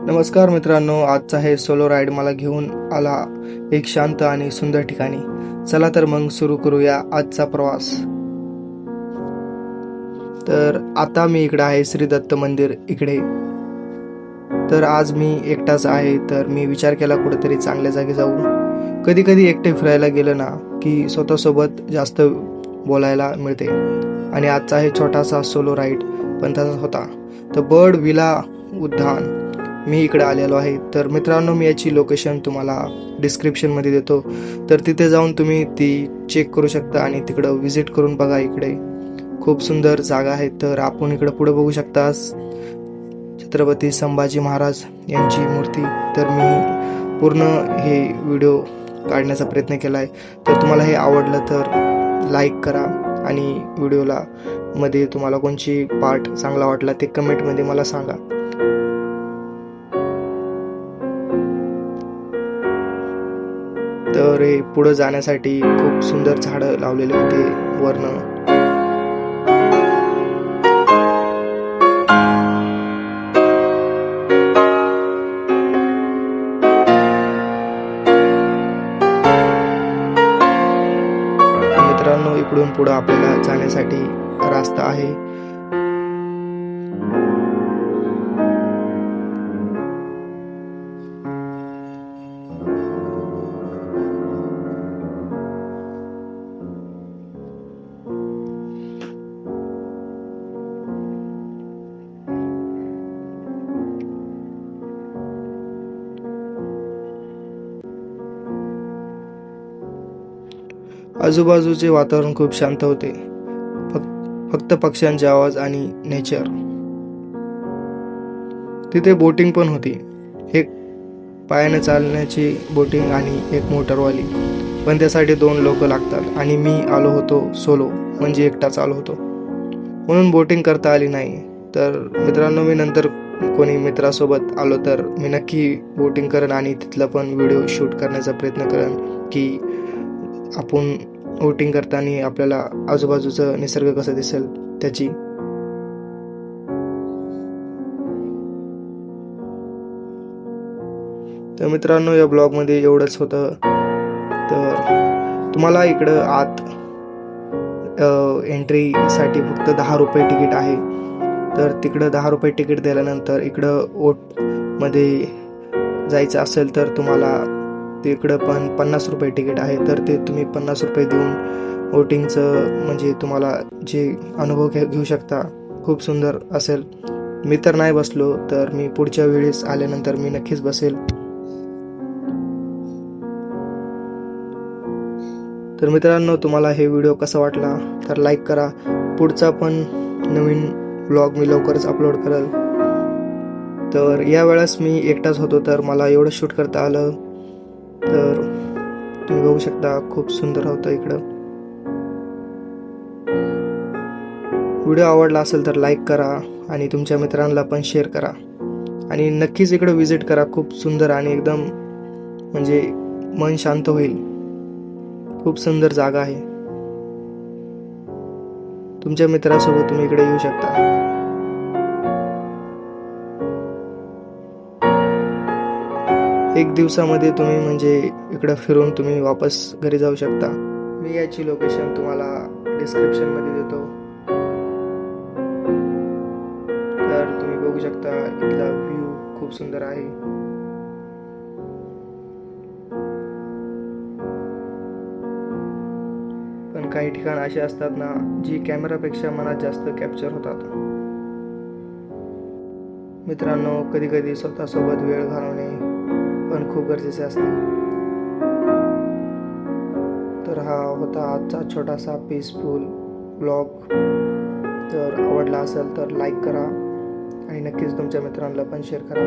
नमस्कार मित्रांनो, आजचा हे सोलो राईड मला घेऊन आला एक शांत आणि सुंदर ठिकाणी. चला तर मग सुरू करूया आजचा प्रवास. तर आता मी इकडे आहे श्री दत्त मंदिर इकडे. तर आज मी एकटाच आहे, तर मी विचार केला कुठेतरी चांगल्या जागी जाऊ. कधी कधी एकटे फिरायला गेलं ना की स्वतःसोबत जास्त बोलायला मिळते. आणि आजचा हे छोटासा सोलो राईड पण तसाच होता. तर बर्ड विला उद्यान मी इकडे आलेलो आहे. तर मित्रांनो, मी याची लोकेशन तुम्हाला डिस्क्रिप्शनमध्ये देतो, तर तिथे जाऊन तुम्ही ती चेक करू शकता आणि तिकडं व्हिजिट करून बघा. इकडे खूप सुंदर जागा आहे. तर आपण इकडे पुढे बघू शकता छत्रपती संभाजी महाराज यांची मूर्ती. तर मी पूर्ण हे व्हिडिओ काढण्याचा प्रयत्न केला आहे. तर तुम्हाला हे आवडलं तर लाईक करा आणि व्हिडिओला मध्ये तुम्हाला कोणची पार्ट चांगला वाटला ते कमेंटमध्ये मला सांगा. तर हे पुढे जाण्यासाठी खूप सुंदर झाडं लावलेले होते वरनं. मित्रांनो, इकडून पुढे आपल्याला जाण्यासाठी रस्ता आहे. आजूबाजूचे वातावरण खूप शांत होते. फक्त पक्ष्यांचे आवाज आणि नेचर. तिथे बोटिंग पण होती. एक पायाने चालण्याची बोटिंग आणि एक मोटरवाली. पण त्यासाठी 2 लोक लागतात आणि मी आलो होतो सोलो, म्हणजे एकटाच आलो होतो, म्हणून बोटिंग करता आली नाही. तर मित्रांनो, मी नंतर कोणी मित्रासोबत आलो तर मी नक्की बोटिंग करेन आणि तिथला पण व्हिडिओ शूट करण्याचा प्रयत्न करेन की आपण बोटिंग करताना आपल्याला आजूबाजूचं निसर्ग कसं दिसेल त्याची. तर मित्रांनो, या ब्लॉगमध्ये एवढंच होतं. तर तुम्हाला इकडं आत एंट्रीसाठी फक्त 10 रुपये तिकीट आहे. तर तिकडं 10 रुपये तिकीट दिल्यानंतर इकडं ओटमध्ये जायचं असेल तर तुम्हाला तिकडं पण 50 रुपये तिकीट आहे. तर ते तुम्ही 50 रुपये देऊन बोटिंगचं म्हणजे तुम्हाला जे अनुभव घेऊ शकता. खूप सुंदर असेल. मी तर नाही बसलो, तर मी पुढच्या वेळेस आल्यानंतर मी नक्कीच बसेल. तर मित्रांनो, तुम्हाला हे व्हिडिओ कसा वाटला तर लाईक करा. पुढचा पण नवीन ब्लॉग मी लवकरच अपलोड करेल. तर यावेळेस मी एकटाच होतो, तर मला एवढं शूट करता आलं. तर तुम्ही बघू शकता खूप सुंदर होतं इकडं. व्हिडिओ आवडला असेल तर लाईक करा आणि तुमच्या मित्रांना पण शेअर करा आणि नक्कीच इकडे व्हिजिट करा. खूप सुंदर आणि एकदम म्हणजे मन शांत होईल. खूप सुंदर जागा आहे. तुमच्या मित्रासोबत तुम्ही इकडे येऊ शकता. एक दिवसामध्ये तुम्ही म्हणजे इकडे फिरून तुम्ही वापस घरी जाऊ शकता. मी याची लोकेशन तुम्हाला डिस्क्रिप्शन मध्ये देतो. तर तुम्ही बघू शकता इथला व्ह्यू खूप सुंदर आहे. पण काही ठिकाण असे असतात ना जी कॅमेरापेक्षा मनात जास्त कॅप्चर होतात. मित्रांनो, कधी कधी स्वतःसोबत वेळ घालवणे पण खूप गरजेचे असते. तर हा होता आजचा छोटासा पीसफुल ब्लॉग. तर आवडला असेल तर लाईक करा आणि नक्कीच तुमच्या मित्रांना पण शेअर करा.